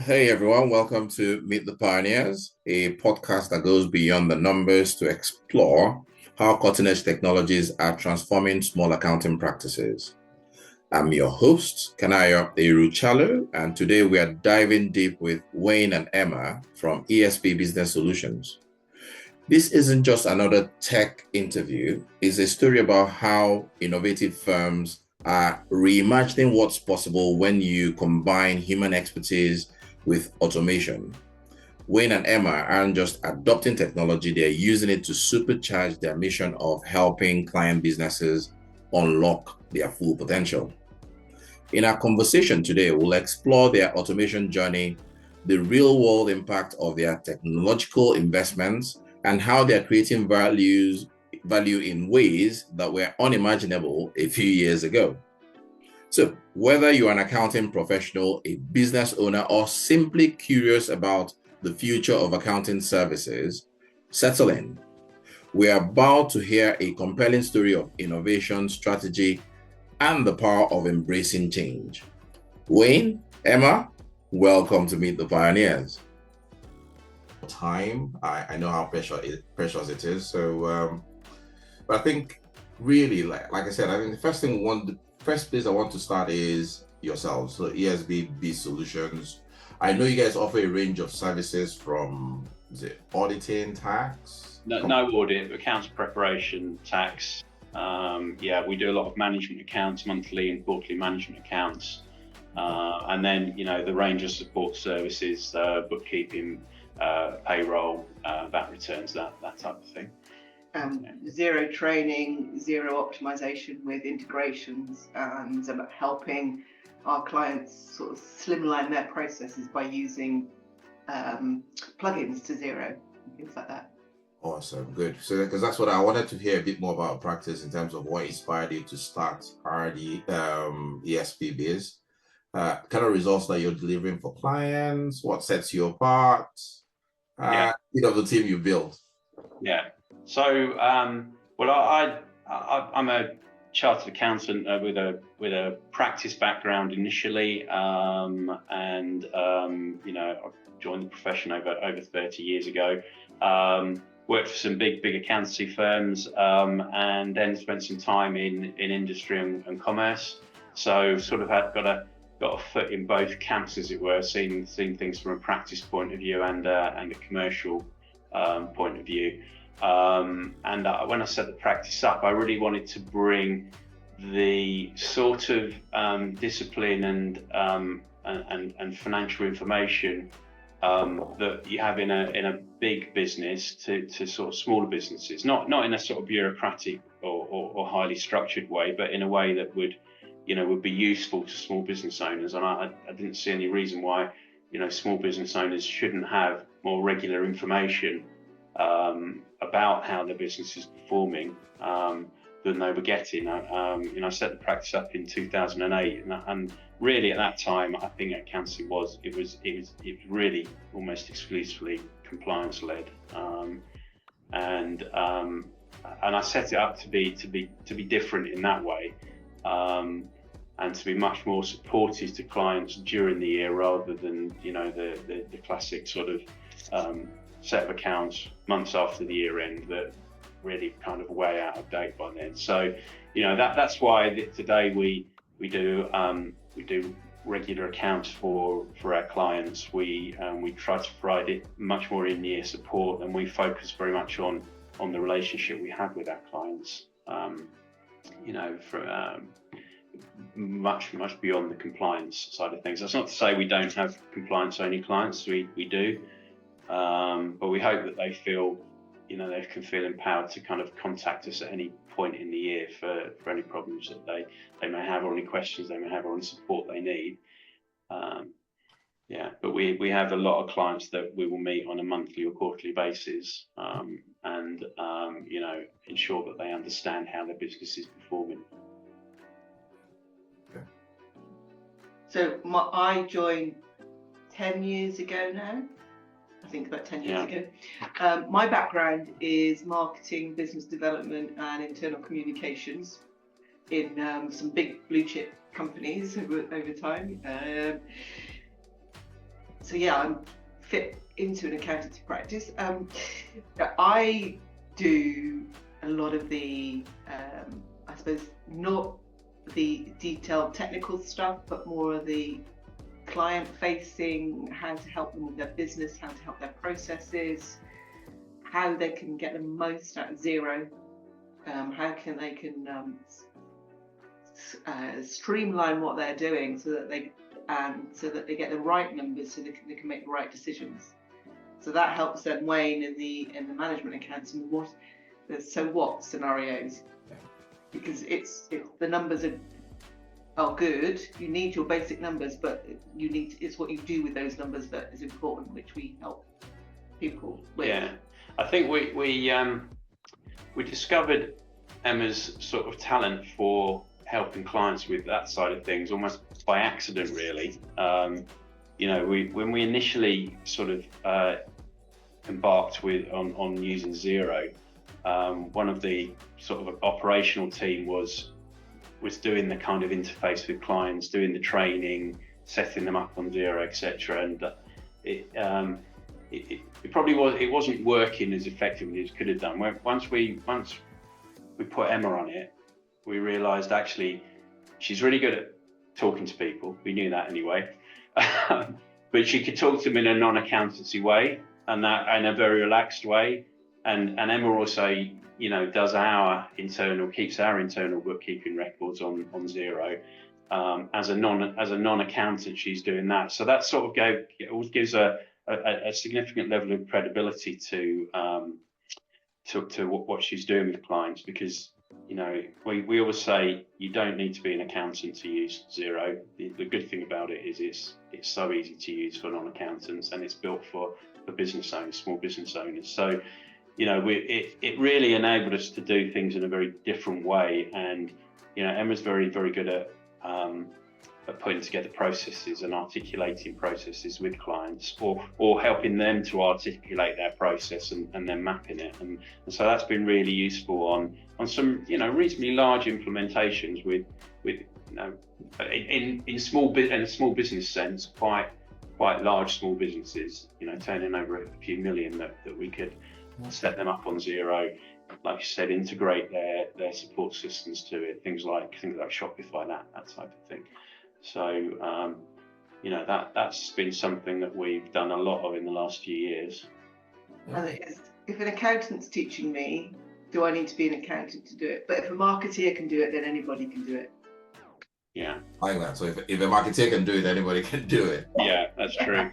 Hey everyone, welcome to Meet the Pioneers, a podcast that goes beyond the numbers to explore how cutting-edge technologies are transforming small accounting practices. I'm your host, Kanayo Eruchalo, and today we are diving deep with Wayne and Emma from ESP Business Solutions. This isn't just another tech interview, it's a story about how innovative firms are reimagining what's possible when you combine human expertise with automation. Wayne and Emma aren't just adopting technology, they're using it to supercharge their mission of helping client businesses unlock their full potential. In our conversation today, we'll explore their automation journey, the real-world impact of their technological investments, and how they're creating value in ways that were unimaginable a few years ago. So, whether you're an accounting professional, a business owner, or simply curious about the future of accounting services, settle in. We are about to hear a compelling story of innovation, strategy, and the power of embracing change. Wayne, Emma, welcome to Meet the Pioneers. Time, I know how precious it is. So, but I think really, like I said, I think the first place I want to start is yourselves. So ESP Biz Solutions. I know you guys offer a range of services from, is it auditing, tax? No audit, accounts preparation, tax. We do a lot of management accounts, monthly and quarterly management accounts. And then, the range of support services, bookkeeping, payroll, VAT returns, that type of thing. Zero training, zero optimization with integrations, and about helping our clients sort of slimline their processes by using plugins to Zero, things like that. Awesome, good. So, because that's what I wanted to hear a bit more about practice in terms of what inspired you to start ESP Biz, kind of results that you're delivering for clients, what sets you apart, bit of the team you built. Yeah. So, I'm a chartered accountant with a practice background initially, I joined the profession over 30 years ago. Worked for some big accountancy firms, and then spent some time in industry and commerce. So, sort of got a foot in both camps, as it were, seeing things from a practice point of view and a commercial point of view. When I set the practice up, I really wanted to bring the sort of discipline and financial information that you have in a big business to sort of smaller businesses, not in a sort of bureaucratic or highly structured way, but in a way that would be useful to small business owners. And I didn't see any reason why small business owners shouldn't have more regular information about how their business is performing than they were getting. I set the practice up in 2008, and really at that time, I think accountancy was really almost exclusively compliance led, and I set it up to be different in that way, and to be much more supportive to clients during the year rather than the classic sort of set of accounts months after the year end that really kind of way out of date by then. So that's why today we do regular accounts for our clients. We try to provide it much more in-year support, and we focus very much on the relationship we have with our clients, much beyond the compliance side of things. That's not to say we don't have compliance only clients, we do, but we hope that they can feel empowered to kind of contact us at any point in the year for any problems that they may have, or any questions they may have, or any support they need. But we have a lot of clients that we will meet on a monthly or quarterly basis, and ensure that they understand how their business is performing. So I joined 10 years ago now. I think about 10 years ago. My background is marketing, business development, and internal communications in some big blue chip companies over time. so yeah, I'm fit into an accountancy practice. I do a lot of the, I suppose, not the detailed technical stuff, but more of the client facing, how to help them with their business, how to help their processes, how they can get the most out of Xero, how can they streamline what they're doing so that they get the right numbers, so they can make the right decisions. So that helps them, Wayne, in the management accounts and the so what scenarios, because it's the numbers are good. You need your basic numbers, but it's what you do with those numbers that is important, which we help people with. Yeah, I think we discovered Emma's sort of talent for helping clients with that side of things almost by accident, really. When we initially sort of embarked on using Xero, one of the sort of operational team was doing the kind of interface with clients, doing the training, setting them up on Xero, etc. And it probably wasn't working as effectively as it could have done. Once we put Emma on it, we realised actually she's really good at talking to people. We knew that anyway, but she could talk to them in a non-accountancy way, and that in a very relaxed way. And Emma also, keeps our internal bookkeeping records on Xero. As a non-accountant, she's doing that. So that sort of gives a significant level of credibility to what she's doing with clients, because we always say you don't need to be an accountant to use Xero. The good thing about it is it's so easy to use for non-accountants, and it's built for business owners, small business owners. So it really enabled us to do things in a very different way. And Emma's very, very good at putting together processes and articulating processes with clients, or helping them to articulate their process and then mapping it. And so that's been really useful on some reasonably large implementations with in a small business sense, quite large small businesses, turning over a few million, that we could set them up on Xero, like you said, integrate their support systems to it, things like Shopify, that type of thing. So that's been something that we've done a lot of in the last few years. And if an accountant's teaching me, do I need to be an accountant to do it? But if a marketeer can do it, then anybody can do it. Yeah. I like that. So if a marketer can do it, anybody can do it. Yeah, that's true.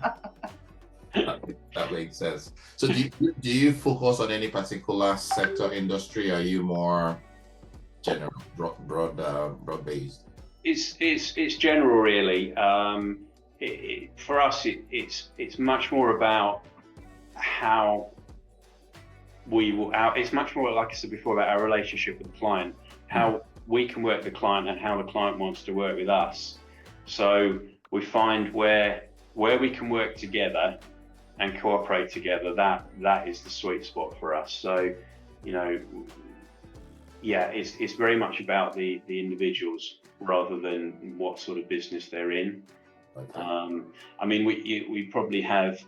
That makes sense. So do you focus on any particular sector, industry? Are you more general, broad based? It's general, really. For us, it's much more about how we will. It's much more, like I said before, about our relationship with the client, how we can work with the client and how the client wants to work with us. So we find where we can work together and cooperate together, that is the sweet spot for us. So, it's very much about the individuals rather than what sort of business they're in. Okay. We probably have,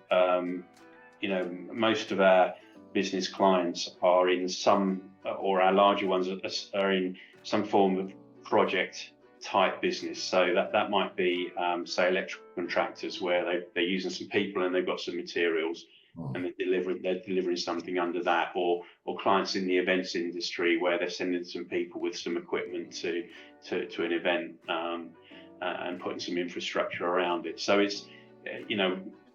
most of our business clients are in some, or our larger ones are in some form of project type business. So that might be, say, electrical contractors, where they're using some people and they've got some materials, and they're delivering something under that, or clients in the events industry, where they're sending some people with some equipment to an event, and putting some infrastructure around it. So it's,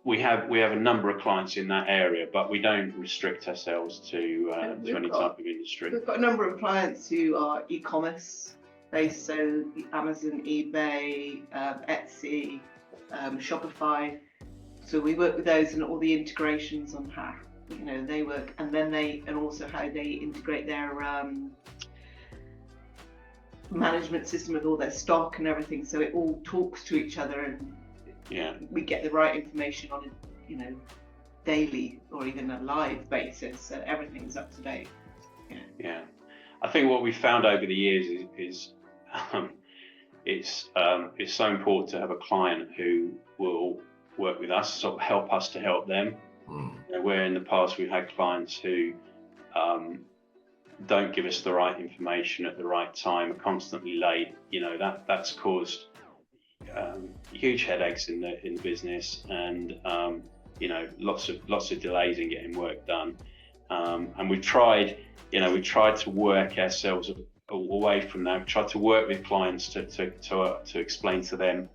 we have a number of clients in that area, but we don't restrict ourselves to any type of industry. We've got a number of clients who are e-commerce based, so Amazon, eBay, Etsy, Shopify. So we work with those and all the integrations on how they work, and also how they integrate their management system with all their stock and everything, so it all talks to each other, and we get the right information on a daily or even a live basis, so everything's up to date. Yeah. I think what we've found over the years is it's so important to have a client who will work with us, sort of help us to help them. Where in the past we've had clients who don't give us the right information at the right time, are constantly late. That's caused huge headaches in the business, and lots of delays in getting work done. And we've tried to work ourselves away from that. We've tried to work with clients to explain to them,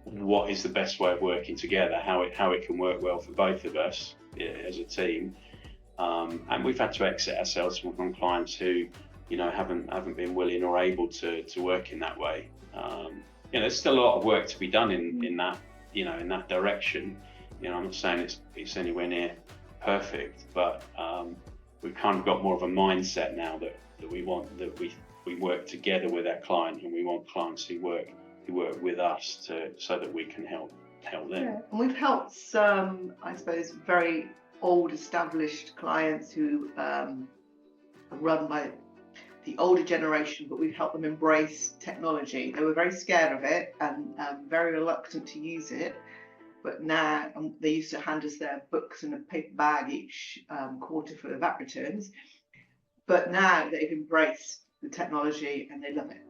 what is the best way of working together, how it can work well for both of us as a team. And we've had to exit ourselves from clients who, haven't been willing or able to work in that way. There's still a lot of work to be done in that, in that direction. I'm not saying it's anywhere near perfect, but we've kind of got more of a mindset now that we want, that we work together with our client, and we want clients who work with us so that we can help them. Yeah. And we've helped some, I suppose, very old established clients who are run by the older generation, but we've helped them embrace technology. They were very scared of it and very reluctant to use it, but now they used to hand us their books in a paper bag each quarter for the VAT returns, but now they've embraced the technology and they love it.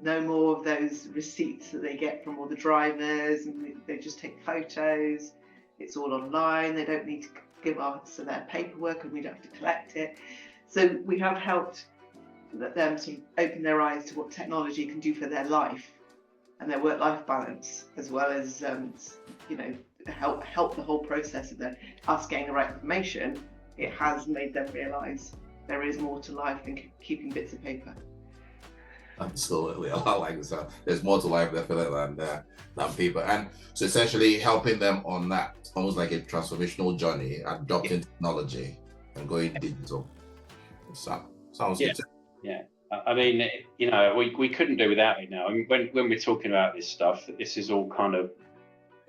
No more of those receipts that they get from all the drivers, and they just take photos. It's all online. They don't need to give us their paperwork, and we don't have to collect it. So we have helped them sort of open their eyes to what technology can do for their life and their work-life balance, as well as help the whole process of us getting the right information. It has made them realise there is more to life than keeping bits of paper. Absolutely, I like this. There's more to life definitely than paper, and so essentially helping them on that, almost like a transformational journey, adopting technology and going digital. So, sounds good. Yeah, I mean, we couldn't do without it now. I mean, when we're talking about this stuff, this is all kind of,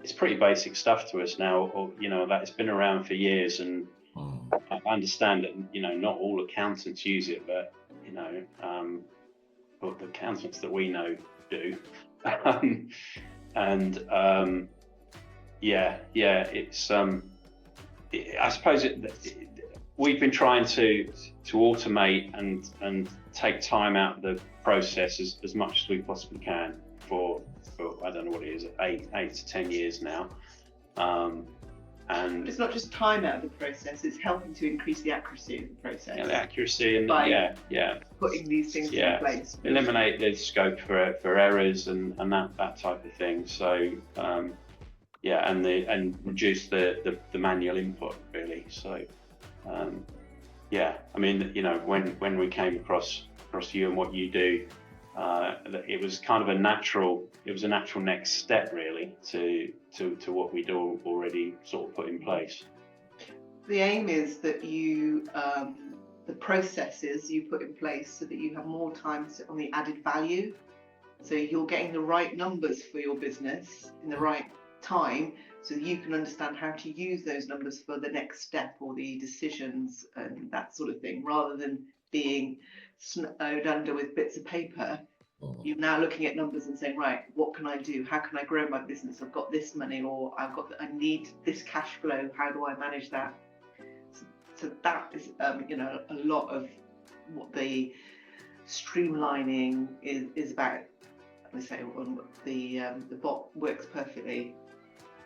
it's pretty basic stuff to us now, or that it's been around for years, and I understand that not all accountants use it, but but the accountants that we know do. It's I suppose we've been trying to automate and take time out of the process as much as we possibly can for I don't know what it is, 8 to 10 years now. And it's not just time out of the process, it's helping to increase the accuracy of the process. The accuracy and putting these things in place. Eliminate the scope for errors and that type of thing. So and reduce the manual input really. So I mean, when we came across you and what you do, it was kind of a natural next step really to what we do already sort of put in place. The aim is that you the processes you put in place so that you have more time on the added value, so you're getting the right numbers for your business in the right time, so that you can understand how to use those numbers for the next step or the decisions and that sort of thing, rather than being snowed under with bits of paper. You're now looking at numbers and saying, right, what can I do? How can I grow my business? I've got this money, or I need this cash flow. How do I manage that? So that is, a lot of what the streamlining is about. I say the bot works perfectly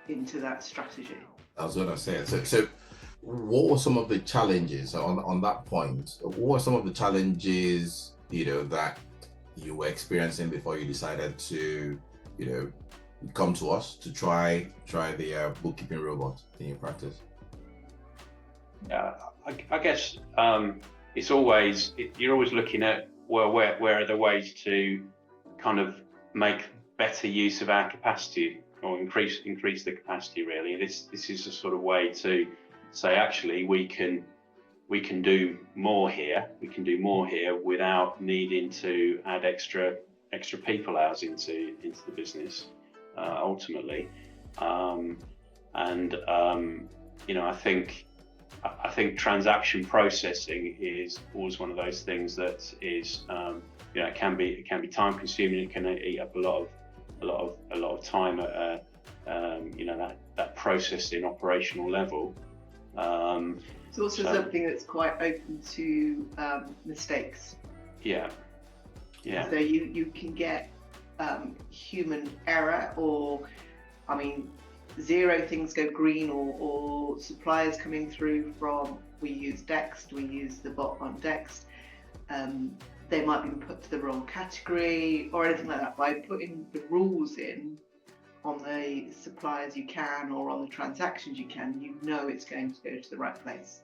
into that strategy. I was going to say, so what were some of the challenges on that point? What were some of the challenges, that you were experiencing before you decided to, come to us to try the bookkeeping robot in your practice? Yeah, I guess you're always looking at, well, where are the ways to kind of make better use of our capacity, or increase the capacity really. This is a sort of way to say, actually, we can do more here. We can do more here without needing to add extra people hours into the business ultimately. I think transaction processing is always one of those things that is it can be time consuming. It can eat up a lot of time at that processing operational level. It's also something that's quite open to mistakes. Yeah. So you can get human error, or zero, things go green, or suppliers coming through from, we use Dext, we use the bot on Dext, they might be put to the wrong category or anything like that. By putting the rules in on the suppliers you can, or on the transactions you can, it's going to go to the right place.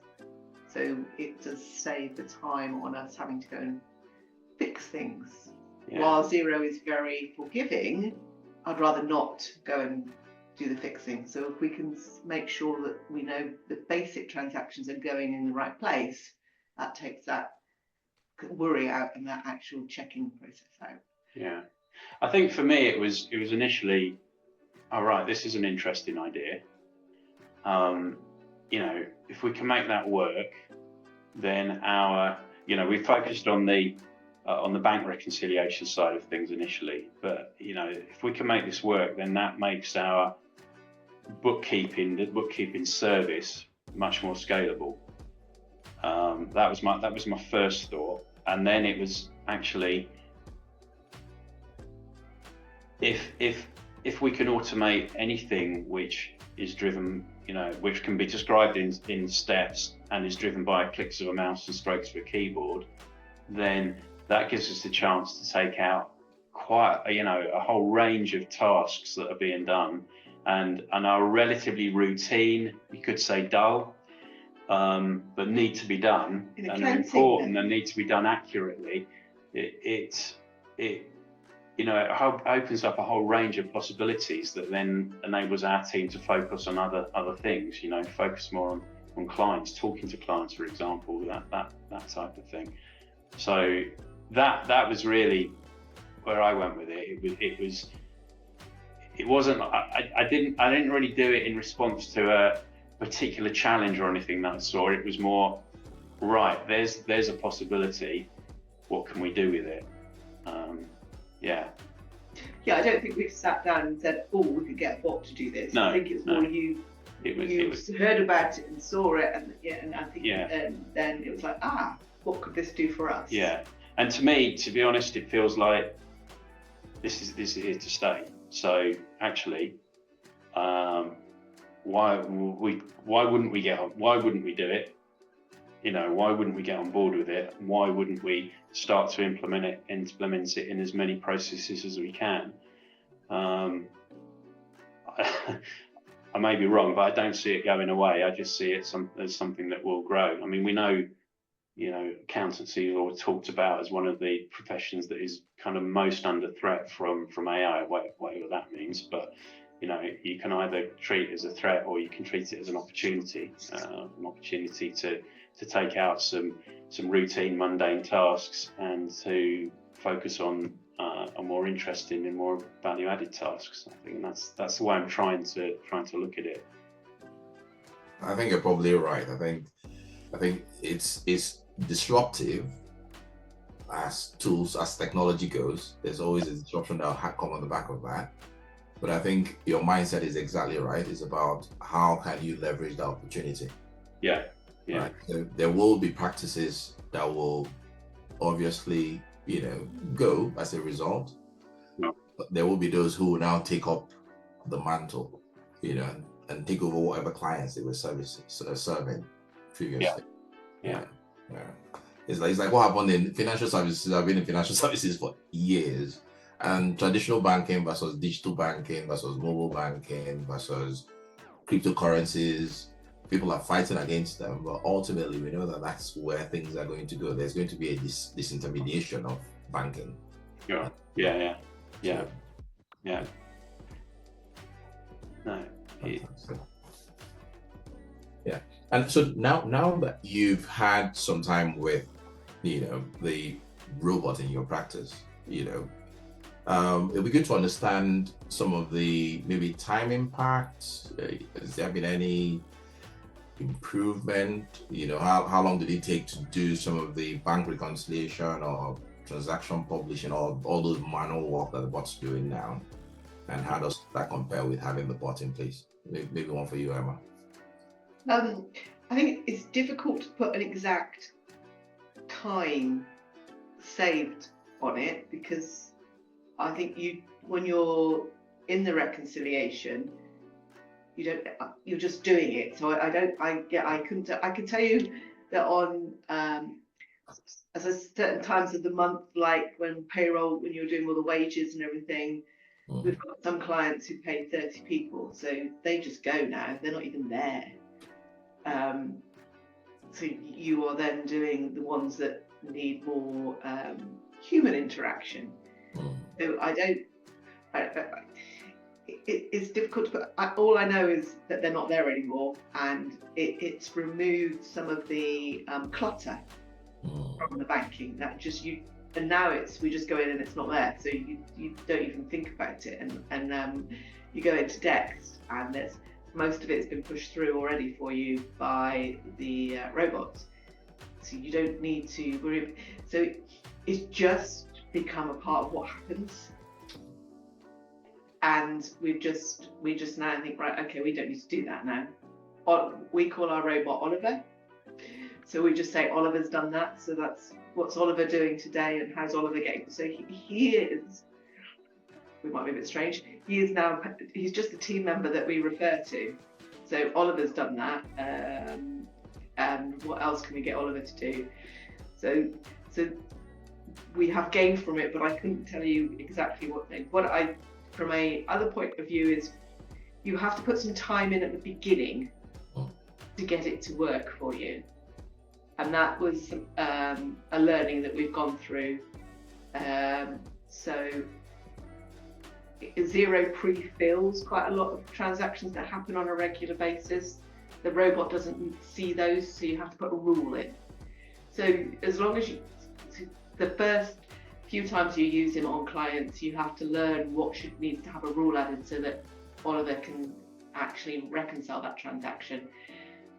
So it does save the time on us having to go and fix things. Yeah. While Xero is very forgiving, I'd rather not go and do the fixing. So if we can make sure that we know the basic transactions are going in the right place, that takes that worry out and that actual checking process out. Yeah, I think for me it was initially, all right, this is an interesting idea. If we can make that work, then we focused on the bank reconciliation side of things initially. But if we can make this work, then that makes our the bookkeeping service much more scalable. That was my first thought, and then it was actually, if we can automate anything which is driven, which can be described in steps and is driven by clicks of a mouse and strokes of a keyboard, then that gives us the chance to take out quite a whole range of tasks that are being done and are relatively routine, you could say dull, but need to be done and are important and need to be done accurately. It opens up a whole range of possibilities that then enables our team to focus on other things, focus more on clients, talking to clients, for example, that type of thing. So that was really where I went with it. It wasn't, I didn't really do it in response to a particular challenge or anything that I saw. It was more, right, there's a possibility, what can we do with it? Yeah, I don't think we've sat down and said, oh, we could get a bot to do this. No, I think it's more you heard about it and saw it, and I think and then it was like, what could this do for us? Yeah, and to me, to be honest, it feels like this is here to stay. So actually, why wouldn't we do it? Why wouldn't we get on board with it? Why wouldn't we start to implement it in as many processes as we can? I may be wrong, but I don't see it going away. I just see it as something that will grow. I mean, we know, accountancy is always talked about as one of the professions that is kind of most under threat from AI, whatever that means. But you can either treat it as a threat or you can treat it as an opportunity to take out some routine, mundane tasks and to focus on more interesting and more value-added tasks. I think that's the way I'm trying to look at it. I think you're probably right. I think it's disruptive as technology goes. There's always a disruption that will come on the back of that. But I think your mindset is exactly right. It's about how can you leverage the opportunity. Yeah. Right? There will be practices that will obviously, go as a result. No. But there will be those who will now take up the mantle, and take over whatever clients they were serving previously. Yeah. It's like what happened in financial services. I've been in financial services for years. And traditional banking versus digital banking versus mobile banking versus cryptocurrencies, people are fighting against them, but ultimately we know that that's where things are going to go. There's going to be a disintermediation of banking. Yeah. No. Yeah. And so now that you've had some time with, the robot in your practice, it'd be good to understand some of the maybe time impacts. Has there been any improvement? How long did it take to do some of the bank reconciliation or transaction publishing or all those manual work that the bot's doing now? And how does that compare with having the bot in place? Maybe one for you, Emma. I think it's difficult to put an exact time saved on it, because I think when you're in the reconciliation, you're just doing it. So I can tell you that on as a certain times of the month, like when you're doing all the wages and everything, we've got some clients who pay 30 people, so they just go now, they're not even there. So you are then doing the ones that need more human interaction. So it's difficult to put. All I know is that they're not there anymore, and it's removed some of the clutter from the banking. That just and now we just go in and it's not there, so you don't even think about it, and you go into Dex, and most of it's been pushed through already for you by the robots, so you don't need to worry. So it's just become a part of what happens. And we just now think, right, okay, we don't need to do that now. We call our robot Oliver. So we just say Oliver's done that. So that's what's Oliver doing today, and how's Oliver getting? So he is, we might be a bit strange, he's just a team member that we refer to. So Oliver's done that. And what else can we get Oliver to do? So we have gained from it, but I couldn't tell you exactly what thing. From a other point of view, is you have to put some time in at the beginning to get it to work for you, and that was a learning that we've gone through. So Xero pre-fills quite a lot of transactions that happen on a regular basis. The robot doesn't see those, so you have to put a rule in. So as long as the first few times you use him on clients, you have to learn what needs to have a rule added so that Oliver can actually reconcile that transaction.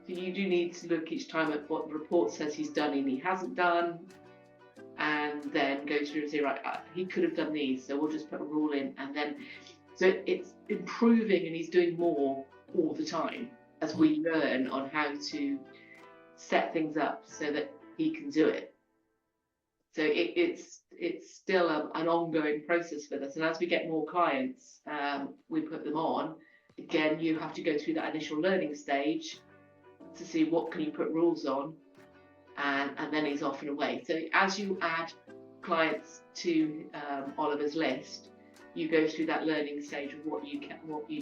So you do need to look each time at what the report says he's done and he hasn't done, and then go through and say, right, he could have done these, so we'll just put a rule in, and then so it's improving, and he's doing more all the time as we learn on how to set things up so that he can do it. So it's still an ongoing process with us, and as we get more clients, we put them on. Again, you have to go through that initial learning stage to see what can you put rules on, and then he's off and away. So as you add clients to Oliver's list, you go through that learning stage of what you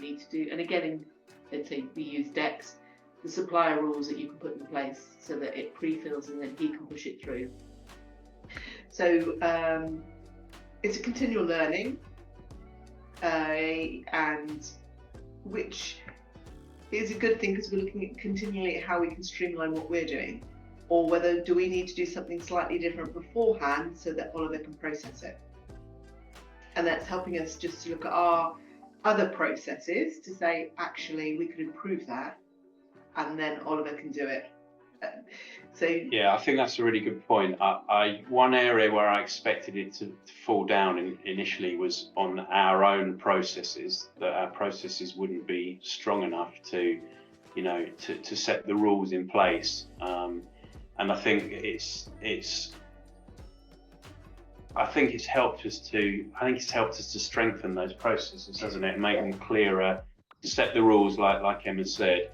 need to do. And again, let's say we use Dex, the supplier rules that you can put in place so that it pre-fills and then he can push it through. So it's a continual learning, and which is a good thing, because we're looking at continually at how we can streamline what we're doing, or whether do we need to do something slightly different beforehand so that Oliver can process it. And that's helping us just to look at our other processes to say, actually, we could improve that, and then Oliver can do it. So yeah, I think that's a really good point. One area where I expected it to fall down initially was on our own processes, that our processes wouldn't be strong enough to set the rules in place. And I think it's helped us to strengthen those processes, hasn't it? Make them clearer, to set the rules like Emma said.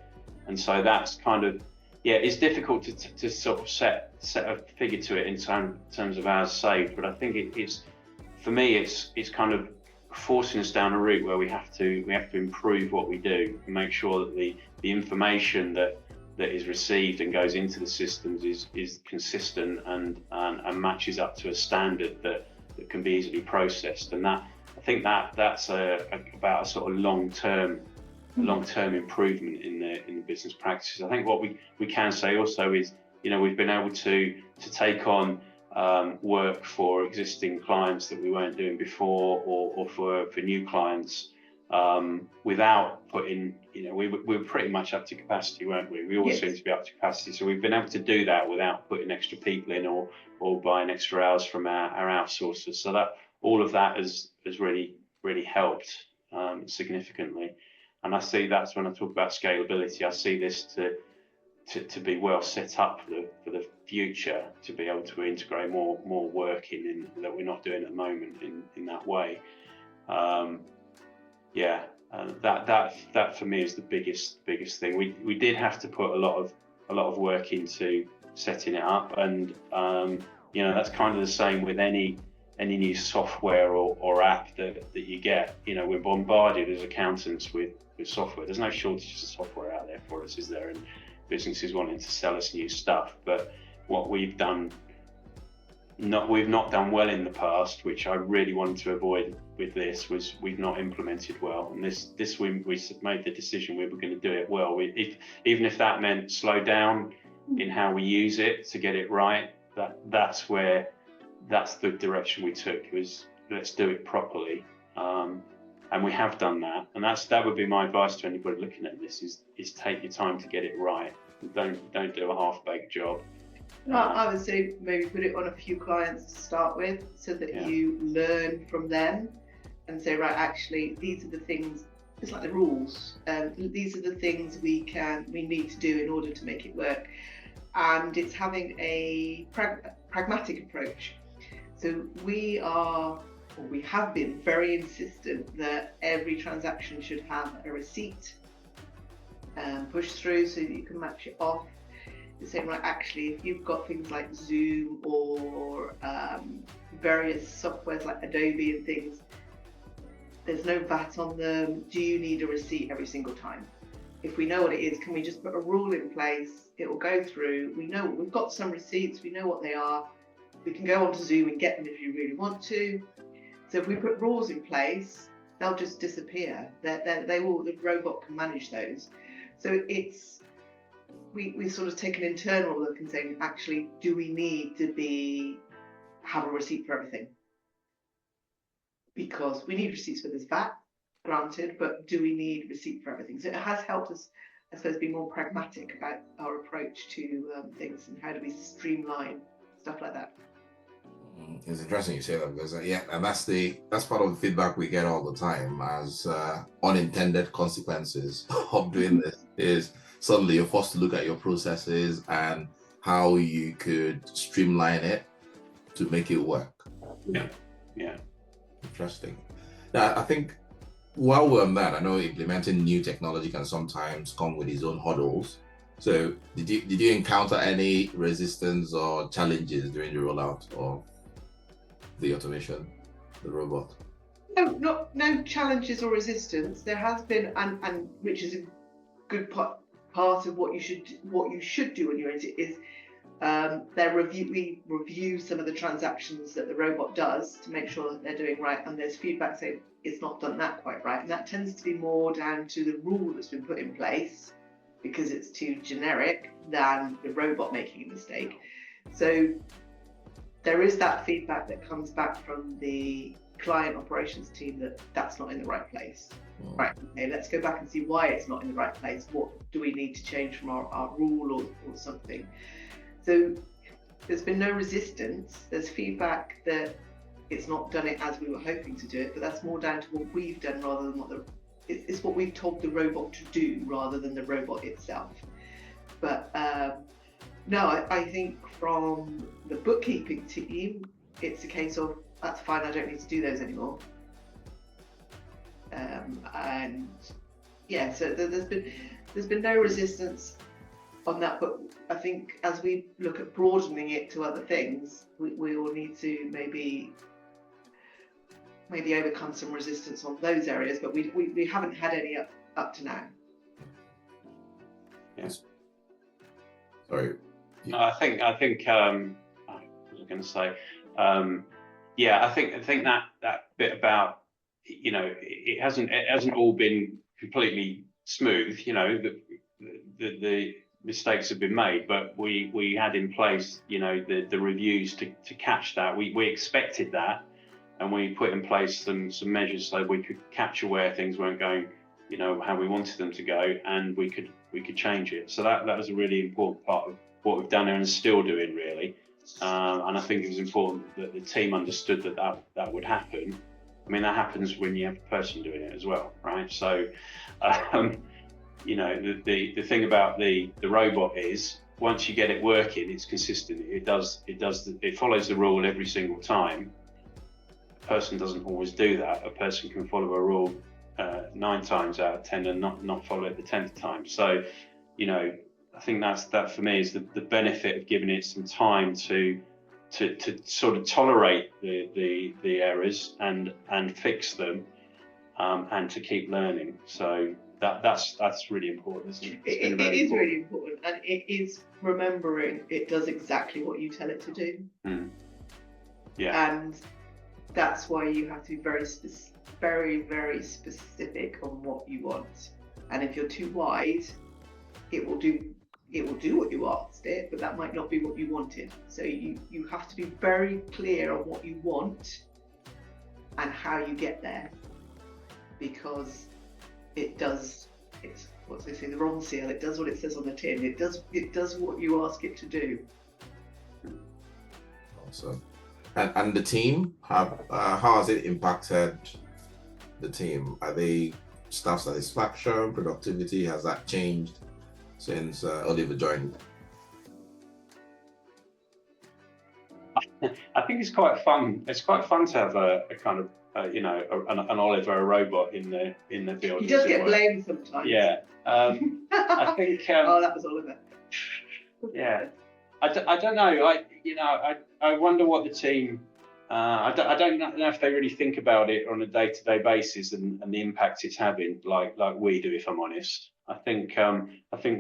And so that's kind of, yeah, it's difficult to sort of set a figure to it in terms of hours saved, but I think it's for me it's kind of forcing us down a route where we have to improve what we do and make sure that the information that is received and goes into the systems is consistent and matches up to a standard that can be easily processed. And that, I think that's about a sort of long-term improvement in the business practices. I think what we can say also is, we've been able to take on work for existing clients that we weren't doing before, or for new clients, without putting, we were pretty much up to capacity, weren't we? We always seem to be up to capacity. So we've been able to do that without putting extra people in or buying extra hours from our outsourcers. So that all of that has really, really helped. significantly. And I see that's when I talk about scalability. I see this to be well set up for the future, to be able to integrate more work in that we're not doing at the moment in that way. That for me is the biggest thing. We did have to put a lot of work into setting it up, and that's kind of the same with any new software or app that you get. We're bombarded as accountants with software. There's no shortage of software out there for us, is there? And businesses wanting to sell us new stuff. But what we've not done well in the past, which I really wanted to avoid with this, was we've not implemented well. And this we made the decision we were going to do it well. Even if that meant slow down in how we use it to get it right, that's the direction we took, was let's do it properly. And we have done that, and that would be my advice to anybody looking at this: is take your time to get it right. Don't do a half-baked job. I would say maybe put it on a few clients to start with, so that you learn from them and say, right, actually, these are the things. It's like the rules. These are the things we need to do in order to make it work, and it's having a pragmatic approach. So we have been very insistent that every transaction should have a receipt pushed through so that you can match it off. The same, right, actually, if you've got things like Zoom or various softwares like Adobe and things, there's no VAT on them. Do you need a receipt every single time? If we know what it is, can we just put a rule in place? It will go through. We know we've got some receipts. We know what they are. We can go onto Zoom and get them if you really want to. So if we put rules in place, they'll just disappear. The robot can manage those. So we sort of take an internal look and say, actually, do we need to have a receipt for everything? Because we need receipts for this VAT, granted, but do we need receipt for everything? So it has helped us, I suppose, be more pragmatic about our approach to things, and how do we streamline stuff like that. It's interesting you say that, because and that's part of the feedback we get all the time as unintended consequences of doing this. Is suddenly you're forced to look at your processes and how you could streamline it to make it work. Yeah. Interesting. Now, I think while we're on that, I know implementing new technology can sometimes come with its own hurdles. So did you encounter any resistance or challenges during the rollout of the automation, the robot? No challenges or resistance. There has been, and which is a good part of what you should do when you're in it, is we review some of the transactions that the robot does to make sure that they're doing right, and there's feedback saying it's not done that quite right, and that tends to be more down to the rule that's been put in place because it's too generic than the robot making a mistake. So there is that feedback that comes back from the client operations team that that's not in the right place. Right, okay, let's go back and see why it's not in the right place. What do we need to change from our rule or something? So there's been no resistance. There's feedback that it's not done it as we were hoping to do it, but that's more down to what we've done rather than it's what we've told the robot to do rather than the robot itself. But no, I think from the bookkeeping team, it's a case of, that's fine, I don't need to do those anymore. And yeah, so there's been no resistance on that, but I think as we look at broadening it to other things, we will need to maybe overcome some resistance on those areas, but we haven't had any up to now. Yes. Sorry. I think what was I going to say? I think that bit about, it hasn't all been completely smooth. The mistakes have been made, but we had in place, the reviews to catch that. We expected that, and we put in place some measures so we could capture where things weren't going, how we wanted them to go, and we could change it. So that was a really important part of what we've done and still doing, really. And I think it was important that the team understood that would happen, I mean, that happens when you have a person doing it as well, right? So, you know, the thing about the robot is, once you get it working, it's consistent. It follows the rule every single time. A person doesn't always do that. A person can follow a rule 9 times out of 10 and not follow it the 10th time. So, you know, I think that for me is the benefit of giving it some time to sort of tolerate the errors and fix them, and to keep learning. So that's really important, isn't it? It is really important, and it is remembering it does exactly what you tell it to do. Yeah. And that's why you have to be very, very specific on what you want. And if you're too wide, it will do what you asked it, but that might not be what you wanted. So you have to be very clear on what you want and how you get there, because it's what they say, the wrong seal. It does what it says on the tin. It does what you ask it to do. Awesome. And the team, how has it impacted the team? Are they staff satisfaction, productivity? Has that changed since Oliver joined? I think it's quite fun. It's quite fun to have a kind of an Oliver, a robot in the building. He does get blamed sometimes. Yeah. I think. Oh, that was Oliver. Yeah. I don't know. I wonder what the team. I don't know if they really think about it on a day-to-day basis and the impact it's having, like we do, if I'm honest. I think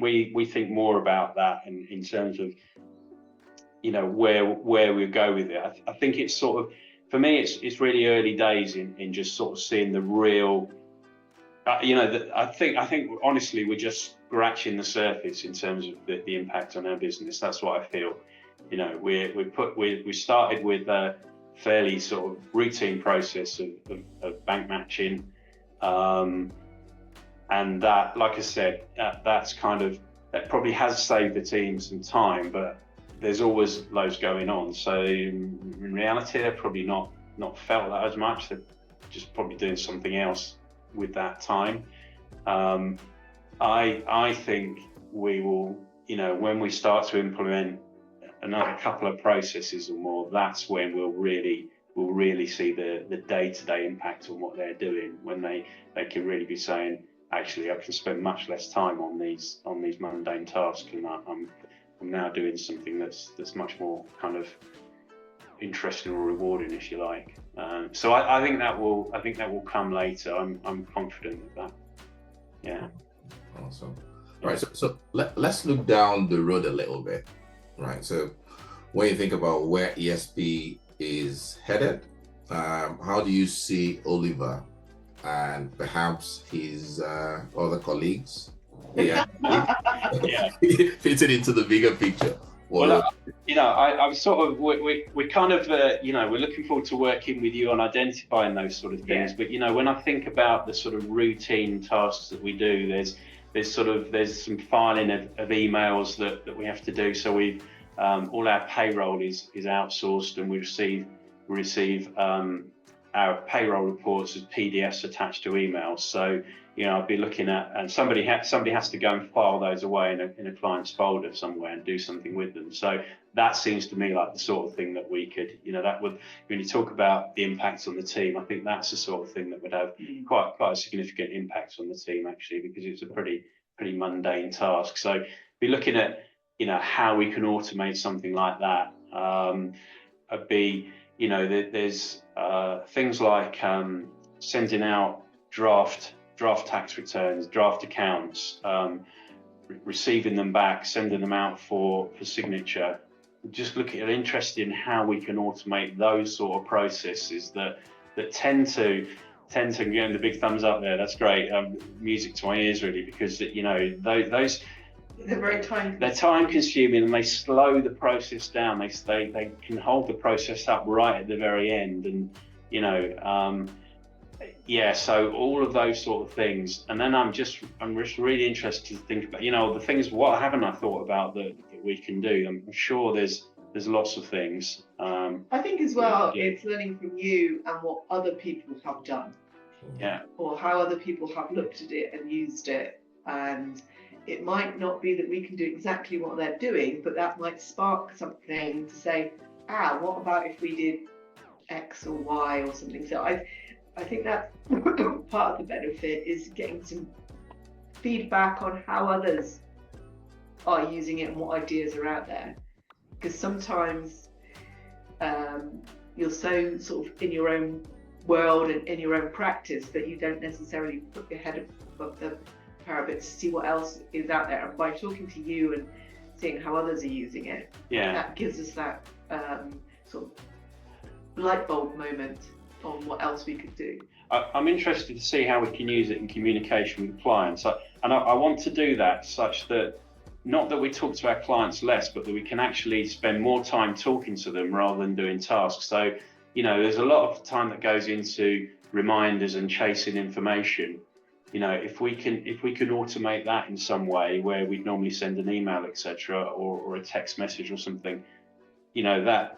we think more about that in terms of, you know, where we go with it. I think it's sort of, for me, it's really early days in just sort of seeing the real. I think honestly we're just scratching the surface in terms of the impact on our business. That's what I feel. You know, we started with a fairly sort of routine process of bank matching, and that, like I said, that probably has saved the team some time, but there's always loads going on. So in reality, they're probably not felt that as much. They're just probably doing something else with that time. I think we will, you know, when we start to implement another couple of processes or more, that's when we'll really see the day-to-day impact on what they're doing, when they can really be saying, actually, I can spend much less time on these mundane tasks, and I'm now doing something that's much more kind of interesting or rewarding, if you like. So I think that will come later. I'm confident of that. Yeah. Awesome. Right. So let's look down the road a little bit. Right. So when you think about where ESP is headed, how do you see Oliver and perhaps his other colleagues fitting into the bigger picture? Well, I'm sort of, we're kind of, we're looking forward to working with you on identifying those sort of things. Yeah. But, you know, when I think about the sort of routine tasks that we do, there's some filing of emails that we have to do. So all our payroll is outsourced, and we receive our payroll reports as PDFs attached to emails. So, you know, I'll be looking at, and somebody has to go and file those away in a client's folder somewhere and do something with them. So that seems to me like the sort of thing that we could, you know, that would, when you talk about the impacts on the team, I think that's the sort of thing that would have quite a significant impact on the team, actually, because it's a pretty mundane task. So be looking at, you know, how we can automate something like that. You know, there's things like sending out draft tax returns, draft accounts, receiving them back, sending them out for signature. Just looking at interested in how we can automate those sort of processes that tend to give the big thumbs up there. That's great. Music to my ears, really, because, you know, those they're very they're time consuming, and they slow the process down. They can hold the process up right at the very end, and, you know, so all of those sort of things. And then I'm just really interested to think about, you know, the things, what haven't I thought about that we can do? I'm sure there's there's lots of things. I think as well, it's learning from you and what other people have done. Yeah. Or how other people have looked at it and used it. And it might not be that we can do exactly what they're doing, but that might spark something to say, what about if we did X or Y or something? So I think that part of the benefit is getting some feedback on how others are using it and what ideas are out there. Because sometimes you're so sort of in your own world and in your own practice that you don't necessarily put your head above the parapet to see what else is out there. And by talking to you and seeing how others are using it, that gives us that sort of light bulb moment on what else we could do. I'm interested to see how we can use it in communication with clients. And I want to do that such that, not that we talk to our clients less, but that we can actually spend more time talking to them rather than doing tasks. So, there's a lot of time that goes into reminders and chasing information. If we can automate that in some way, where we'd normally send an email, etc., or a text message or something, that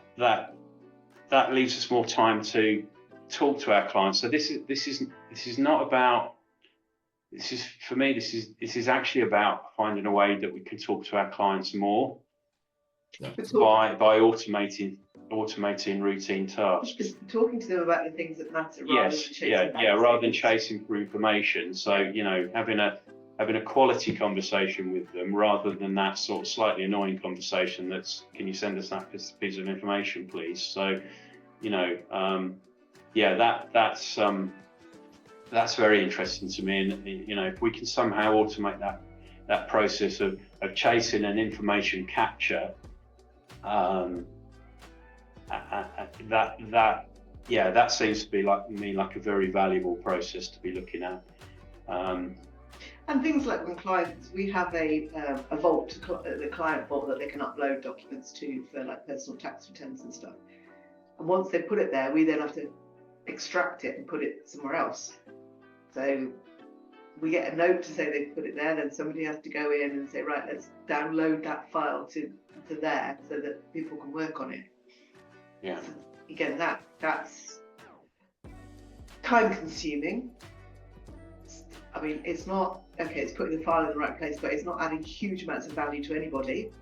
leaves us more time to talk to our clients. So this is not about. For me, this is actually about finding a way that we can talk to our clients more by automating routine tasks. Just talking to them about the things that matter. Rather than chasing for information. So having a quality conversation with them rather than that sort of slightly annoying conversation that's, can you send us that piece of information, please? So that's very interesting to me, and if we can somehow automate that process of chasing and information capture, that seems to be like a very valuable process to be looking at. And things like when clients, we have a vault, the client vault that they can upload documents to for like personal tax returns and stuff. And once they put it there, we then have to extract it and put it somewhere else. So we get a note to say they put it there, then somebody has to go in and say, right, let's download that file to there so that people can work on it. Yeah. So again, that's time consuming. I mean, it's not, it's putting the file in the right place, but it's not adding huge amounts of value to anybody.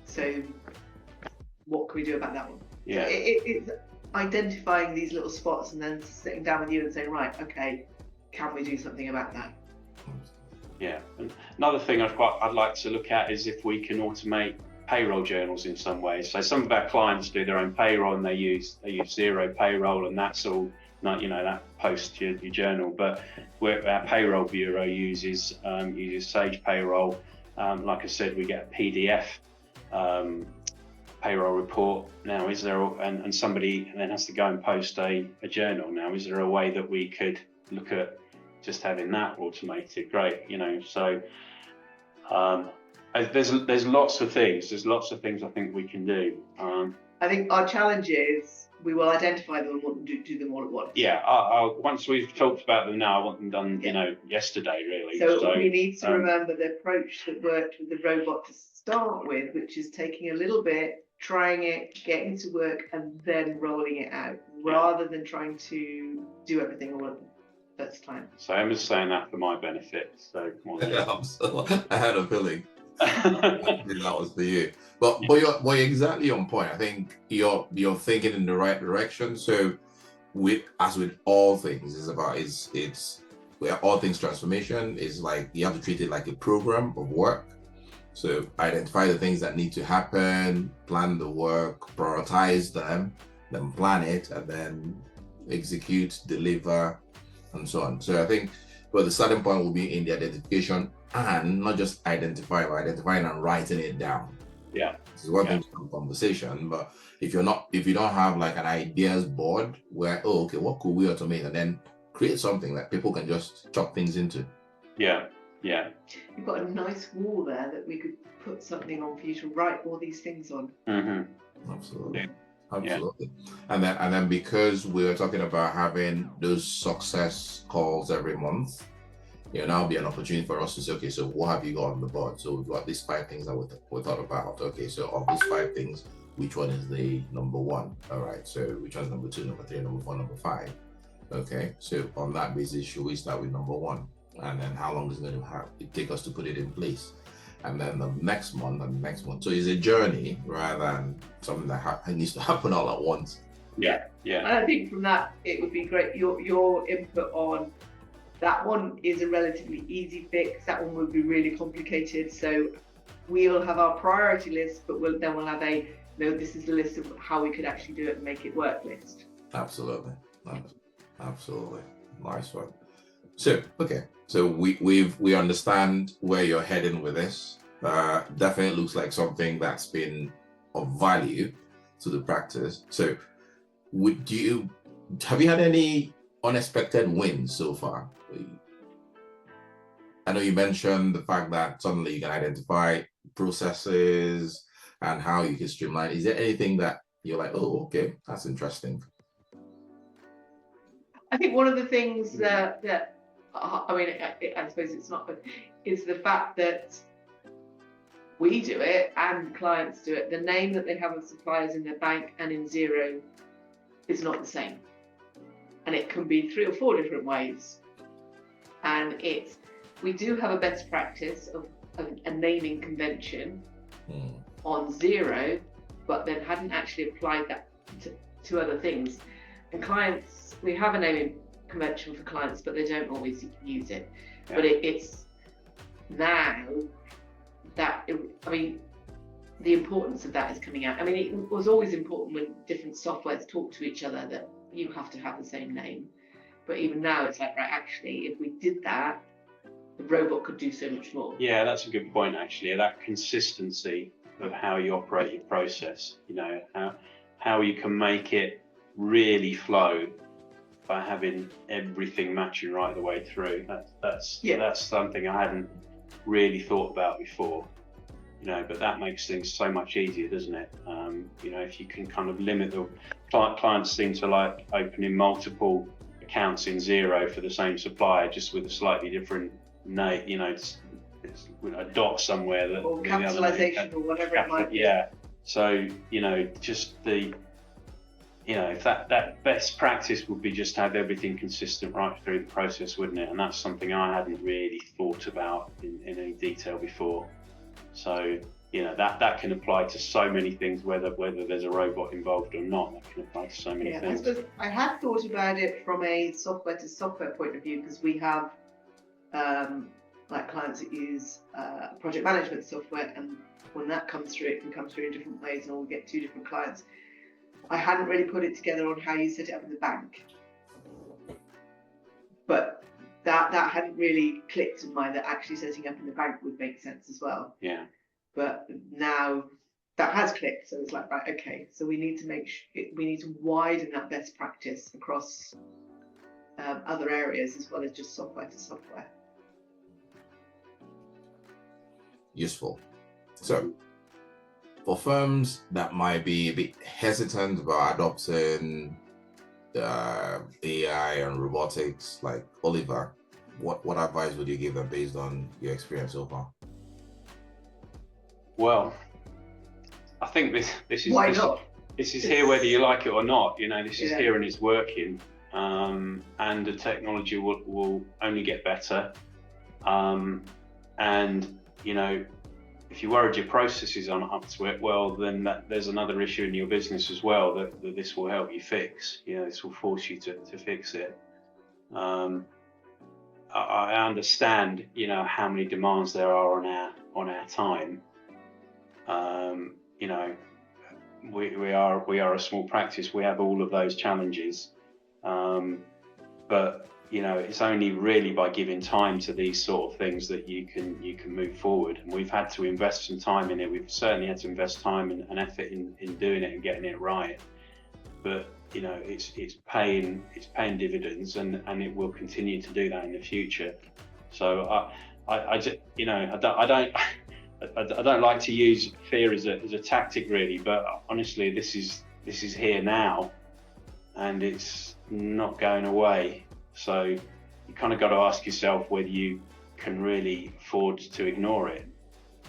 So what can we do about that one? Yeah. So it's identifying these little spots and then sitting down with you and saying, right, okay, can we do something about that? Yeah. And another thing I'd like to look at is if we can automate payroll journals in some way. So some of our clients do their own payroll and they use Xero payroll, and that's all not, that posts your journal. But our payroll bureau uses Sage Payroll. Like I said, we get a PDF payroll report now. Is there, and somebody then has to go and post a journal now. Is there a way that we could look at just having that automated? Great, so there's lots of things. There's lots of things I think we can do. I think our challenge is we will identify them and want to do them all at once. Yeah, once we've talked about them now, I want them done, yesterday, really. So we need to remember the approach that worked with the robot to start with, which is taking a little bit, trying it, getting it to work, and then rolling it out, rather than trying to do everything all at the first time. So Emma's saying that for my benefit. So I had a feeling. I think that was for you, but you're exactly on point. I think you're thinking in the right direction. So as with all things, it's where all things transformation is like you have to treat it like a program of work. So identify the things that need to happen, plan the work, prioritize them, then plan it, and then execute, deliver, and so on. So I think the starting point will be in the identification, and not just identifying and writing it down. Yeah. This is one thing from conversation, but if you don't have like an ideas board where, what could we automate, and then create something that people can just chop things into. Yeah. You've got a nice wall there that we could put something on for you to write all these things on. Mm-hmm. Absolutely. And then because we were talking about having those success calls every month, now be an opportunity for us to say, okay, so what have you got on the board? So we've got these 5 things that we thought about. Okay, so of these 5 things, which one is the number 1? All right, so which one's number 2, number 3, number 4, number 5? Okay, so on that basis, should we start with number 1? And then how long is it going to take us to put it in place? And then the next month and the next one. So it's a journey rather than something that needs to happen all at once. Yeah. And I think from that, it would be great, your input on that one is a relatively easy fix. That one would be really complicated. So we'll have our priority list, but we'll have this is the list of how we could actually do it and make it work list. Absolutely. Nice one. So, okay. So we understand where you're heading with this. Definitely looks like something that's been of value to the practice. So have you had any unexpected wins so far? I know you mentioned the fact that suddenly you can identify processes and how you can streamline. Is there anything that you're like, oh, okay, that's interesting? I think one of the things that I suppose it's not, but is the fact that we do it and clients do it. The name that they have of suppliers in their bank and in Xero is not the same. And it can be 3 or 4 different ways. And we do have a best practice of a naming convention on Xero, but then hadn't actually applied that to other things. And clients, we have a naming convention for clients, but they don't always use it. Yeah. But it's now that, the importance of that is coming out. It was always important when different softwares talk to each other that you have to have the same name. But even now it's like, right, actually, if we did that, the robot could do so much more. Yeah, that's a good point, actually. That consistency of how you operate your process, how you can make it really flow by having everything matching right the way through. That's something I hadn't really thought about before, but that makes things so much easier, doesn't it? If you can kind of limit the clients seem to like opening multiple accounts in Xero for the same supplier, just with a slightly different name, it's a dot somewhere that, or capitalization or whatever it might be. Yeah. So, just the, if that best practice would be just to have everything consistent right through the process, wouldn't it? And that's something I hadn't really thought about in any detail before. So, that can apply to so many things, whether there's a robot involved or not. That can apply to so many things. I suppose I had thought about it from a software to software point of view, because we have clients that use project management software, and when that comes through, it can come through in different ways, and we'll get 2 different clients. I hadn't really put it together on how you set it up in the bank, but that hadn't really clicked in mind, that actually setting up in the bank would make sense as well. Yeah. But now that has clicked, so it's like, right, okay, so we need to we need to widen that best practice across other areas as well as just software to software. Useful. So, for firms that might be a bit hesitant about adopting AI and robotics, like Oliver, what advice would you give them based on your experience so far? Well, I think this is why not? This is here whether you like it or not. This is here and it's working, and the technology will only get better. And if you worried your processes aren't up to it, well, then there's another issue in your business as well that this will help you fix. This will force you to fix it. I understand, how many demands there are on our time. We are a small practice. We have all of those challenges, but it's only really by giving time to these sort of things that you can move forward. And we've had to invest some time in it. We've certainly had to invest time and effort in doing it and getting it right. But it's paying dividends, and it will continue to do that in the future. So I don't like to use fear as a tactic, really, but honestly, this is here now, and it's not going away. So you kind of got to ask yourself whether you can really afford to ignore it,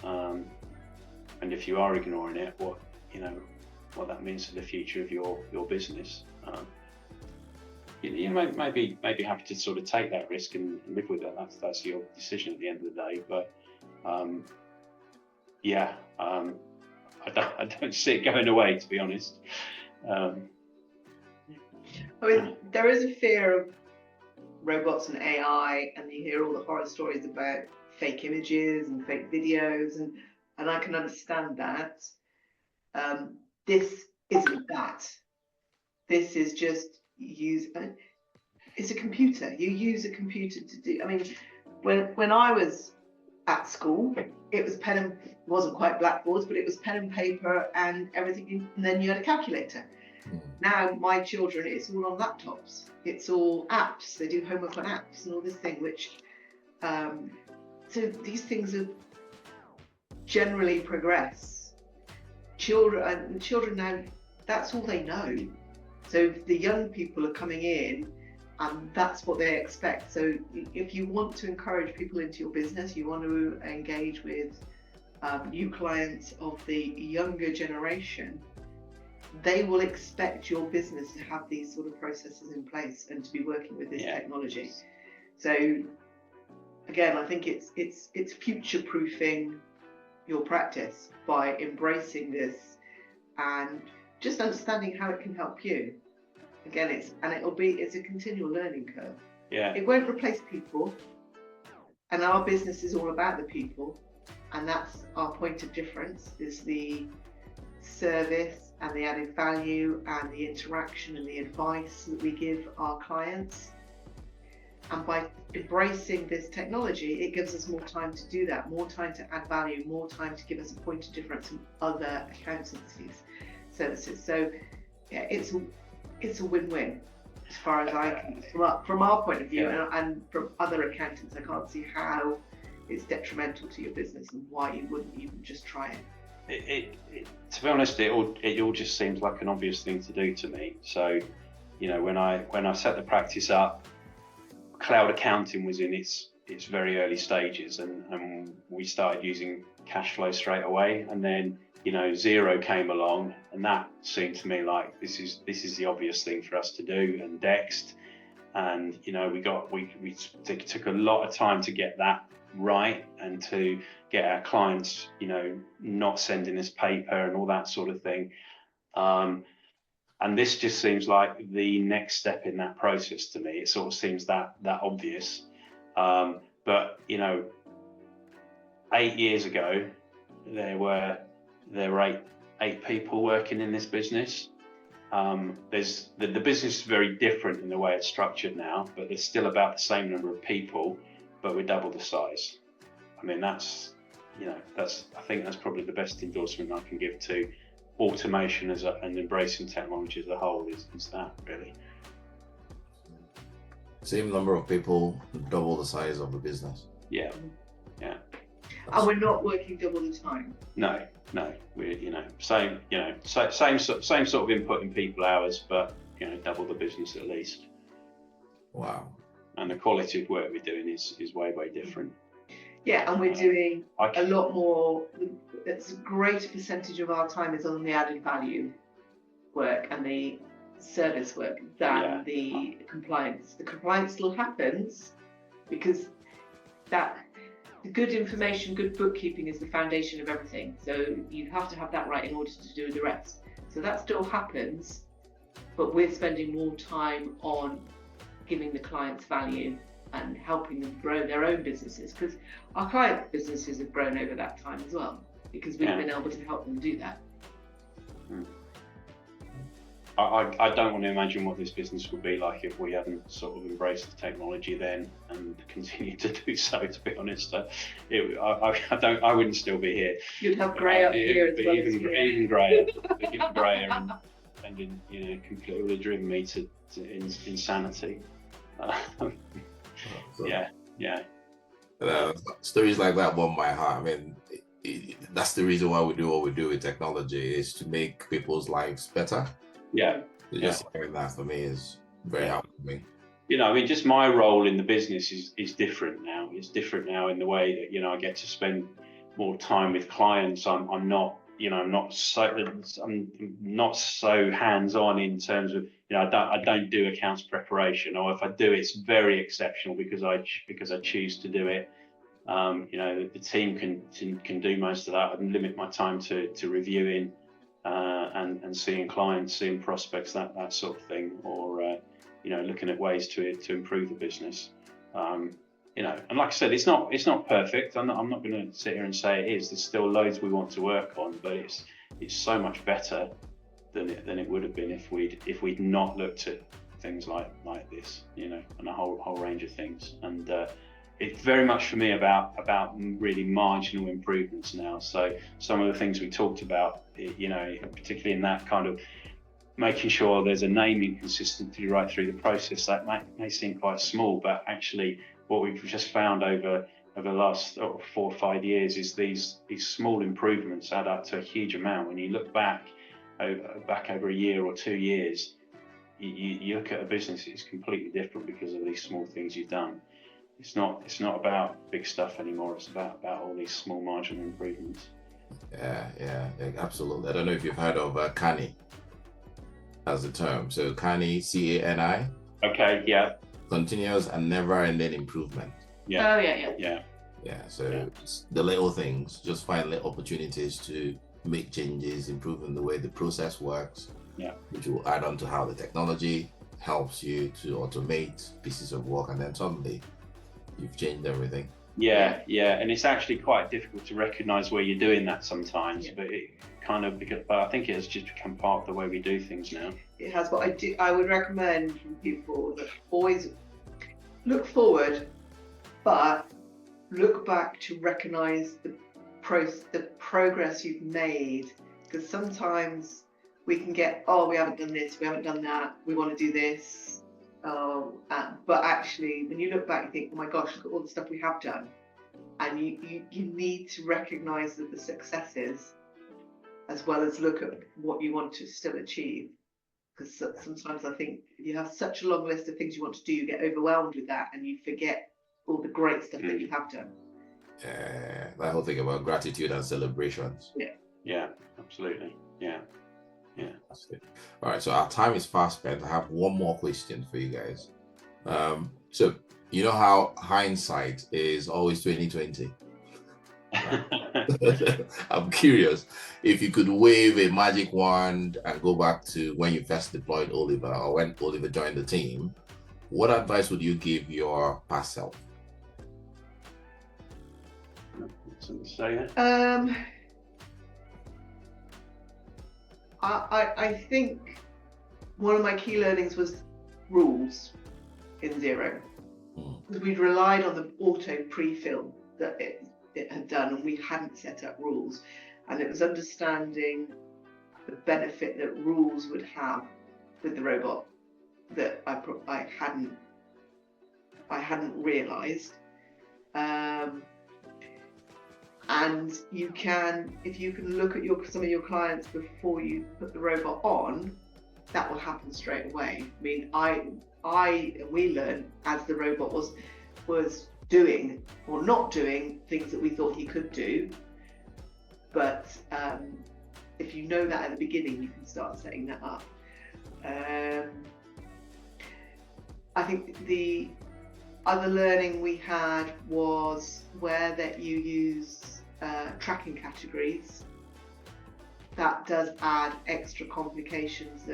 and if you are ignoring it, what that means for the future of your business. You maybe happy to sort of take that risk and live with it. That's your decision at the end of the day. But I don't see it going away, to be honest. I mean, there is a fear of robots and AI, and you hear all the horror stories about fake images and fake videos, and I can understand that. This isn't that. This is just it's a computer. You use a computer to do. I mean, when I was at school, it was wasn't quite blackboards, but it was pen and paper and everything, and then you had a calculator. Now my children, it's all on laptops. It's all apps. They do homework on apps and all this thing, which so these things are generally progress. Children now, that's all they know. So the young people are coming in, and that's what they expect. So if you want to encourage people into your business, you want to engage with new clients of the younger generation, they will expect your business to have these sort of processes in place and to be working with this technology. So again, I think it's future-proofing your practice by embracing this and just understanding how it can help you. Again, it's a continual learning curve. Yeah. It won't replace people, and our business is all about the people, and that's our point of difference, is the service and the added value and the interaction and the advice that we give our clients. And by embracing this technology, it gives us more time to do that, more time to add value, more time to give us a point of difference from other accountancies services. So yeah, it's a win-win as far as I can, from our point of view, and from other accountants, I can't see how it's detrimental to your business and why you wouldn't even just try it. To be honest, it all just seems like an obvious thing to do to me. So, when I set the practice up, cloud accounting was in its very early stages, and we started using cash flow straight away, and then Xero came along, and that seemed to me like this is the obvious thing for us to do, and Dext, and we took a lot of time to get that right and to get our clients not sending us paper and all that sort of thing, and this just seems like the next step in that process to me. It sort of seems that obvious, but 8 years ago there were eight people working in this business. There's the business is very different in the way it's structured now, but there's still about the same number of people, but we're double the size. I mean, I think that's probably the best endorsement I can give to automation and embracing technology as a whole is that, really. Same number of people, double the size of the business. Yeah. And we're not working double the time. No, we're same sort of input in people hours, but double the business at least. Wow. And the quality of work we're doing is way different. Yeah, and we're doing a lot more. It's a greater percentage of our time is on the added value work and the service work than the compliance. The compliance still happens because good information, good bookkeeping is the foundation of everything. So you have to have that right in order to do the rest. So that still happens, but we're spending more time on giving the clients value and helping them grow their own businesses, because our client businesses have grown over that time as well, because we've been able to help them do that. I don't want to imagine what this business would be like if we hadn't sort of embraced the technology then and continued to do so, to be honest. I wouldn't still be here. You'd have grey up here as well. Even greyer and completely would have driven me to insanity. Stories like that warm my heart. I mean, that's the reason why we do what we do with technology, is to make people's lives better. Yeah. So just hearing that for me is very helpful for me. I mean, just my role in the business is different now. It's different now in the way that, I get to spend more time with clients. I'm not so hands-on in terms of, I don't do accounts preparation, or if I do, it's very exceptional because I choose to do it. The team can do most of that, and limit my time to reviewing and seeing clients, seeing prospects, that sort of thing, or looking at ways to improve the business. And like I said, it's not perfect. I'm not going to sit here and say it is. There's still loads we want to work on, but it's so much better than it would have been if we'd not looked at things like this, and a whole range of things. And it's very much for me about really marginal improvements now. So some of the things we talked about, particularly in that kind of making sure there's a naming consistency right through the process, that may seem quite small, but actually what we've just found over the last 4 or 5 years is these small improvements add up to a huge amount. When you look back over a year or 2 years, you look at a business, it's completely different because of these small things you've done. It's not about big stuff anymore. It's about all these small marginal improvements. Yeah, absolutely. I don't know if you've heard of CANI as a term. So CANI, CANI. Okay, yeah. Continuous and never-ending improvement. Yeah. Oh yeah. Yeah. So it's the little things. Just find little opportunities to make changes, improving the way the process works. Yeah. Which will add on to how the technology helps you to automate pieces of work, and then suddenly you've changed everything. Yeah, and it's actually quite difficult to recognize where you're doing that sometimes, but it kind of, but I think it has just become part of the way we do things now. It has, but I would recommend from people that always look forward, but look back to recognize the progress you've made, because sometimes we can get, we haven't done this, we haven't done that, we want to do this. But actually, when you look back, you think, oh my gosh, look at all the stuff we have done. And you need to recognize the successes as well as look at what you want to still achieve. Because sometimes I think if you have such a long list of things you want to do, you get overwhelmed with that and you forget all the great stuff that you have done. That whole thing about gratitude and celebrations. Yeah, absolutely. Yeah. That's it. All right, so our time is fast spent. I have one more question for you guys. So you know how hindsight is always 2020. I'm curious if you could wave a magic wand and go back to when you first deployed Oliver, or when Oliver joined the team. What advice would you give your past self? Something to say there? I think one of my key learnings was rules in Xero. We'd relied on the auto pre-fill that it had done, and we hadn't set up rules. And it was understanding the benefit that rules would have with the robot that I hadn't realised. And if you can look at some of your clients before you put the robot on, that will happen straight away. I mean, we learned as the robot was doing or not doing things that we thought he could do. But if you know that at the beginning, you can start setting that up. I think the other learning we had was where that you use tracking categories. That does add extra complications,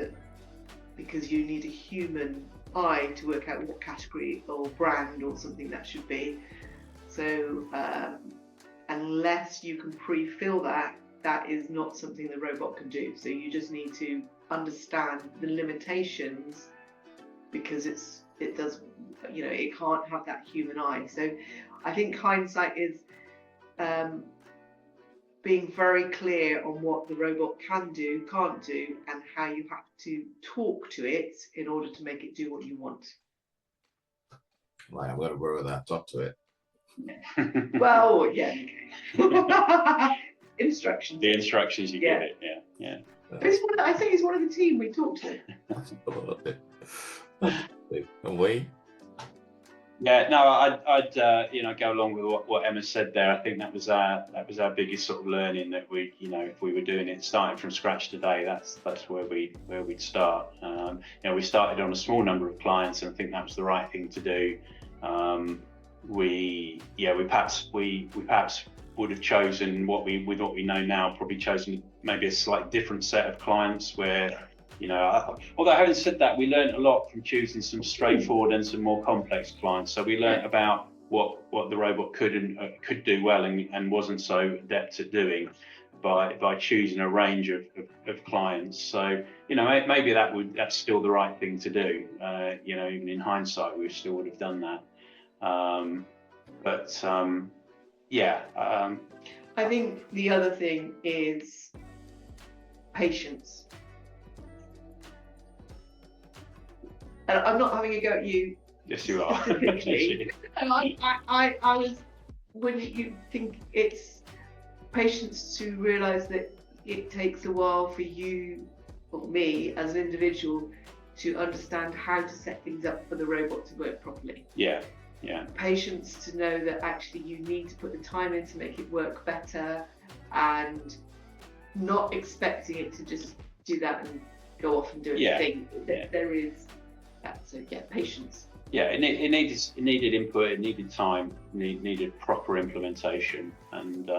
because you need a human eye to work out what category or brand or something that should be. So unless you can pre-fill that is not something the robot can do. So you just need to understand the limitations, because it does, it can't have that human eye. So I think hindsight is being very clear on what the robot can do, can't do, and how you have to talk to it in order to make it do what you want. Right, I'm going to borrow that. Talk to it. Well, yeah. Okay. Instructions. The instructions you give it, yeah. I think he's one of the team we talked to. And Wayne? Yeah, no, I'd go along with what Emma said there. I think that was our biggest sort of learning, that we, if we were doing it starting from scratch today, that's where we'd start. We started on a small number of clients, and I think that was the right thing to do. We perhaps would have chosen with what we know now, probably chosen maybe a slightly different set of clients where. Although having said that, we learned a lot from choosing some straightforward and some more complex clients. So we learned about what the robot could do well and wasn't so adept at doing by choosing a range of clients. So maybe that's still the right thing to do. Even in hindsight, we still would have done that. I think the other thing is patience. And I'm not having a go at you. Yes, you are. Specifically. And I was, when you think it's patience to realise that it takes a while for you or me as an individual to understand how to set things up for the robot to work properly. Yeah. Patience to know that actually you need to put the time in to make it work better, and not expecting it to just do that and go off and do its thing. There is that. So patience. Yeah, it needed input, it needed time, needed proper implementation, and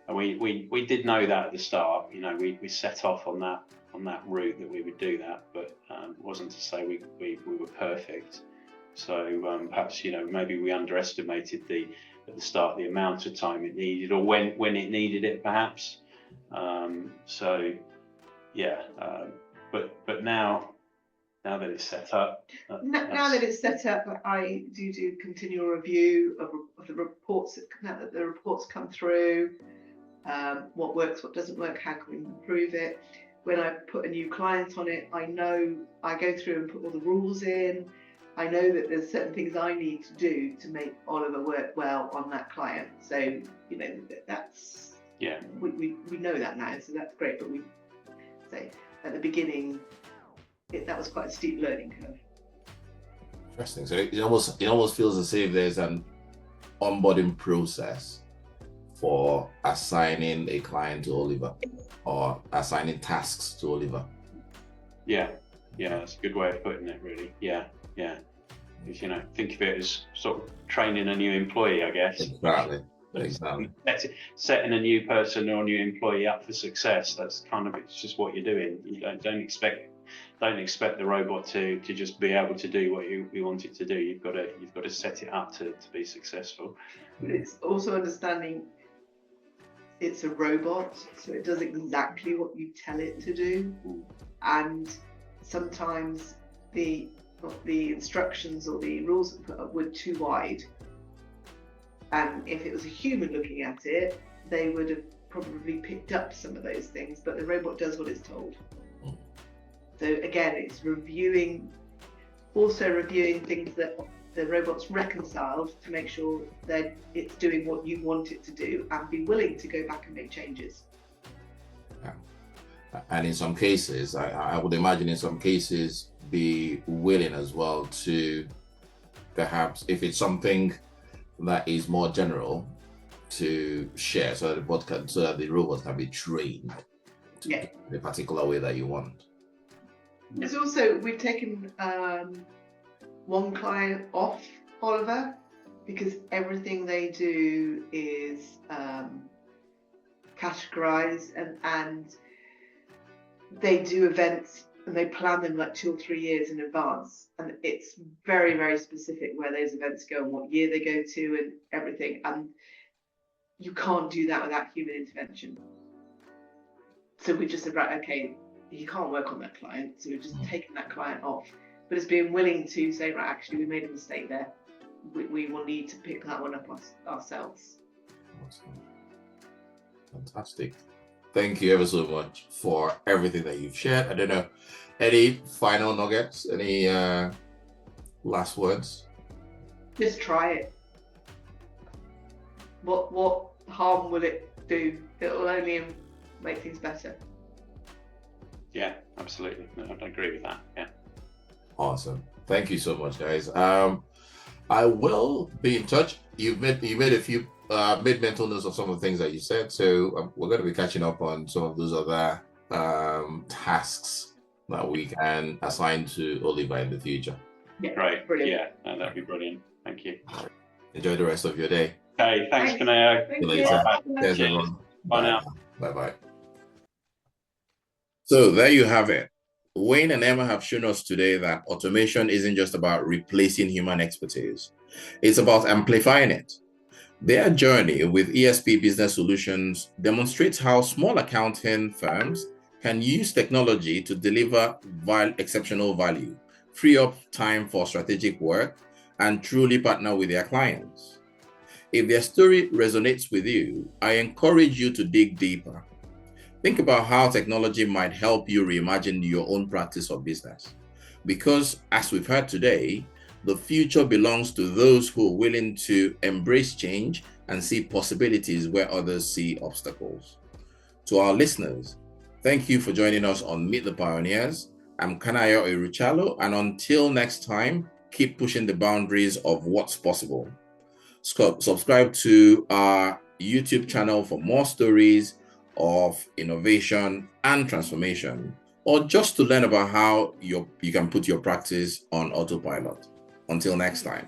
we did know that at the start. We set off on that route that we would do that, but it wasn't to say we were perfect. So perhaps maybe we underestimated at the start the amount of time it needed, or when it needed it, perhaps. But now that it's set up. Now that it's set up, I do continual review of the reports that the reports come through. What works, what doesn't work, how can we improve it? When I put a new client on it, I know I go through and put all the rules in. I know that there's certain things I need to do to make Oliver work well on that client. So that's we know that now, so that's great. But we say at the beginning, that was quite a steep learning curve. Interesting. So it almost feels as if there's an onboarding process for assigning a client to Oliver, or assigning tasks to Oliver. Yeah, that's a good way of putting it, really. Yeah. Because, think of it as sort of training a new employee, I guess. Exactly. Setting a new person or a new employee up for success. That's it's just what you're doing. You don't expect the robot to just be able to do what you want it to do. You've got to set it up to be successful. But it's also understanding it's a robot, so it does exactly what you tell it to do, and sometimes the instructions or the rules put up were too wide. And if it was a human looking at it, they would have probably picked up some of those things, but the robot does what it's told. So again, it's reviewing things that the robot's reconciled to make sure that it's doing what you want it to do, and be willing to go back and make changes. Yeah. And in some cases, I would imagine in some cases, be willing as well to perhaps, if it's something that is more general, to share so that the robots can be trained in the particular way that you want. There's also, we've taken one client off Oliver because everything they do is categorized, and they do events and they plan them like 2 or 3 years in advance, and it's very, very specific where those events go and what year they go to and everything, and you can't do that without human intervention. So we just said, right, okay, you can't work on that client, so we've just taken that client off. But it's being willing to say, right, actually we made a mistake there, we will need to pick that one up ourselves. Awesome. Fantastic. Thank you ever so much for everything that you've shared. I don't know, any final nuggets, any last words? Just try it. What harm will it do? It will only make things better. Yeah, absolutely. I agree with that. Yeah. Awesome. Thank you so much, guys. I will be in touch. You made a few made mental notes of some of the things that you said, so we're going to be catching up on some of those other tasks that we can assign to Oliver in the future. Yeah, great. Brilliant. Yeah, no, that'd be brilliant. Thank you. Enjoy the rest of your day. Okay, thanks, Kaneo. Thank See you you. later. Bye. Cheers, Cheers. everyone. Bye now. Bye-bye. So there you have it. Wayne and Emma have shown us today that automation isn't just about replacing human expertise. It's about amplifying it. Their journey with ESP Business Solutions demonstrates how small accounting firms can use technology to deliver exceptional value, free up time for strategic work, and truly partner with their clients. If their story resonates with you, I encourage you to dig deeper. Think about how technology might help you reimagine your own practice or business. Because, as we've heard today, the future belongs to those who are willing to embrace change and see possibilities where others see obstacles. To our listeners, thank you for joining us on Meet the Pioneers. I'm Kanayo Iruchalo, and until next time, keep pushing the boundaries of what's possible. Subscribe to our YouTube channel for more stories of innovation and transformation, or just to learn about how you can put your practice on autopilot. Until next time.